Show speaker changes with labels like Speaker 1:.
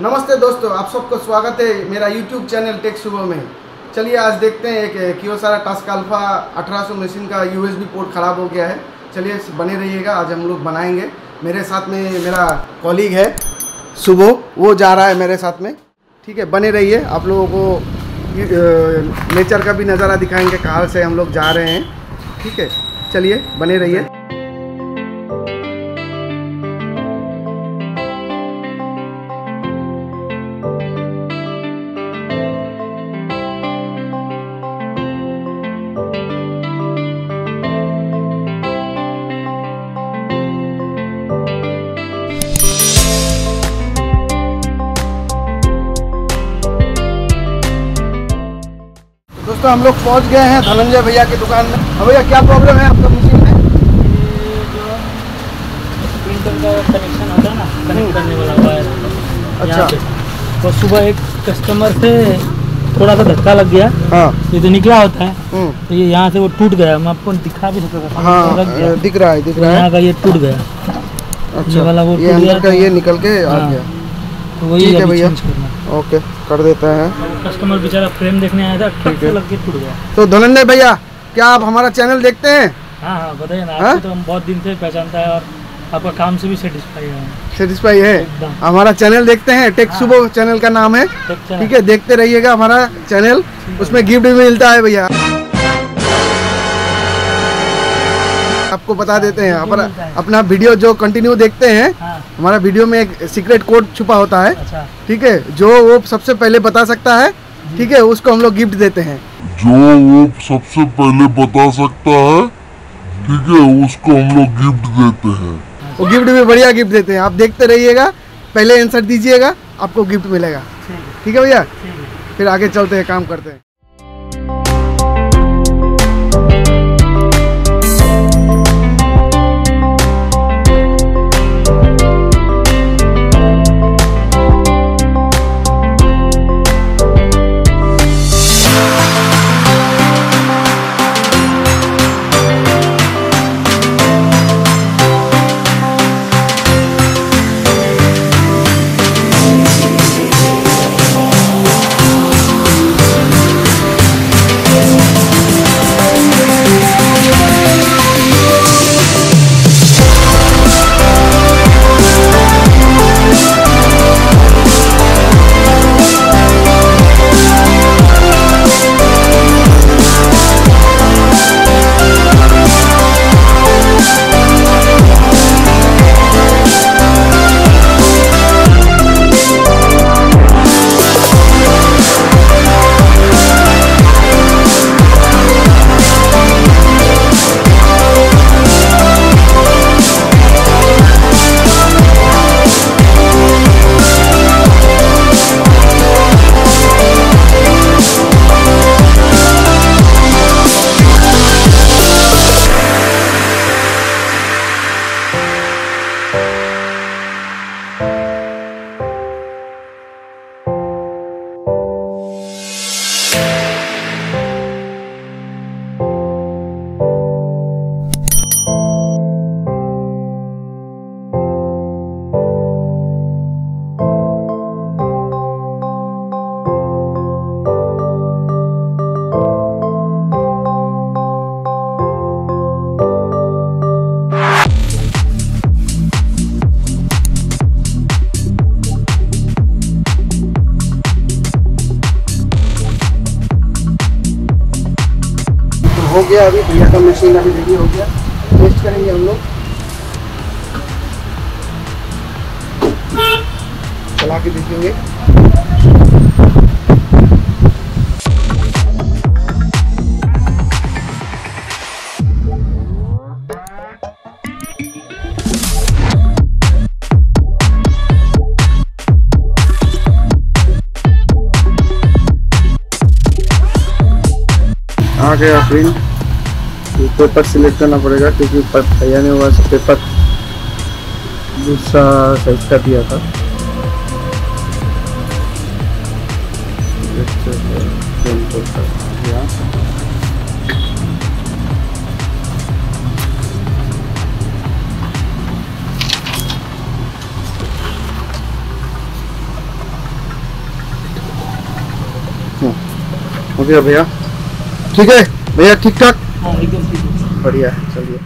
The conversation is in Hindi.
Speaker 1: नमस्ते दोस्तों, आप सबको स्वागत है मेरा YouTube चैनल टेक सुबह में। चलिए आज देखते हैं एक कियोसारा टास्क अल्फा 1800 मशीन का USB पोर्ट ख़राब हो गया है। चलिए बने रहिएगा, आज हम लोग बनाएंगे। मेरे साथ में मेरा कॉलीग है सुबह, वो जा रहा है मेरे साथ में। ठीक है, बने रहिए। आप लोगों को नेचर का भी नज़ारा दिखाएंगे, कहाँ से हम लोग जा रहे हैं। ठीक है, चलिए बने रहिए। दोस्तों हम लोग पहुंच गए हैं धनंजय भैया की दुकान में। हाँ भैया, क्या प्रॉब्लम है आपका मशीन में?
Speaker 2: ये जो प्रिंटर का कनेक्शन होता है ना, कनेक्ट करने वाला वायर।
Speaker 1: अच्छा।
Speaker 2: तो सुबह एक कस्टमर से थोड़ा सा धक्का लग गया।
Speaker 1: हाँ,
Speaker 2: ये तो निकला होता है, तो ये यहाँ से वो टूट गया। मैं आपको दिखा भी सकता था।
Speaker 1: हाँ, दिख रहा है
Speaker 2: यहाँ का ये टूट गया।
Speaker 1: अच्छा,
Speaker 2: ये वाला वो
Speaker 1: ये अंदर का ये निकल के आ गया।
Speaker 2: तो वही
Speaker 1: ठीक है भैया,
Speaker 2: चेंज करना।
Speaker 1: ओके कर देता है।
Speaker 2: कस्टमर बेचारा फ्रेम देखने आया था,
Speaker 1: ठीक है,
Speaker 2: लग के टूट गया।
Speaker 1: तो धनंजय भैया, क्या आप हमारा चैनल देखते हैं?
Speaker 2: हाँ हाँ, बताइए ना। आपको तो हम बहुत दिन से पहचानता है और आपका काम से भी
Speaker 1: सेटिस्फाई है। हमारा चैनल देखते हैं, टेक सुबह चैनल का नाम है। ठीक है, देखते रहिएगा हमारा चैनल, उसमें गिफ्ट भी मिलता है भैया। आपको बता देते हैं, अपना वीडियो जो कंटिन्यू देखते हैं, हमारा वीडियो में एक सीक्रेट कोड छुपा होता है।
Speaker 2: अच्छा।
Speaker 1: ठीक है, जो वो सबसे पहले बता सकता है, ठीक है, उसको हम लोग गिफ्ट देते हैं।
Speaker 3: जो वो सबसे पहले बता सकता है, ठीक है, उसको हम लोग गिफ्ट देते हैं।
Speaker 1: वो गिफ्ट भी बढ़िया गिफ्ट देते हैं, आप देखते रहिएगा। पहले आंसर दीजिएगा, आपको गिफ्ट मिलेगा। ठीक है भैया, फिर आगे चलते हैं, काम करते हैं। हो गया, अभी भैया का मशीन अभी रेडी हो गया। टेस्ट करेंगे हम लोग, चला के देखेंगे। आ गया प्रिंट। पेपर सिलेक्ट करना पड़ेगा क्योंकि भैया ने हुआ पेपर दूसरा साइज का दिया था। हो गया भैया, ठीक है भैया, ठीक ठाक,
Speaker 2: हाँ एकदम ठीक है।
Speaker 1: बढ़िया है, चलिए।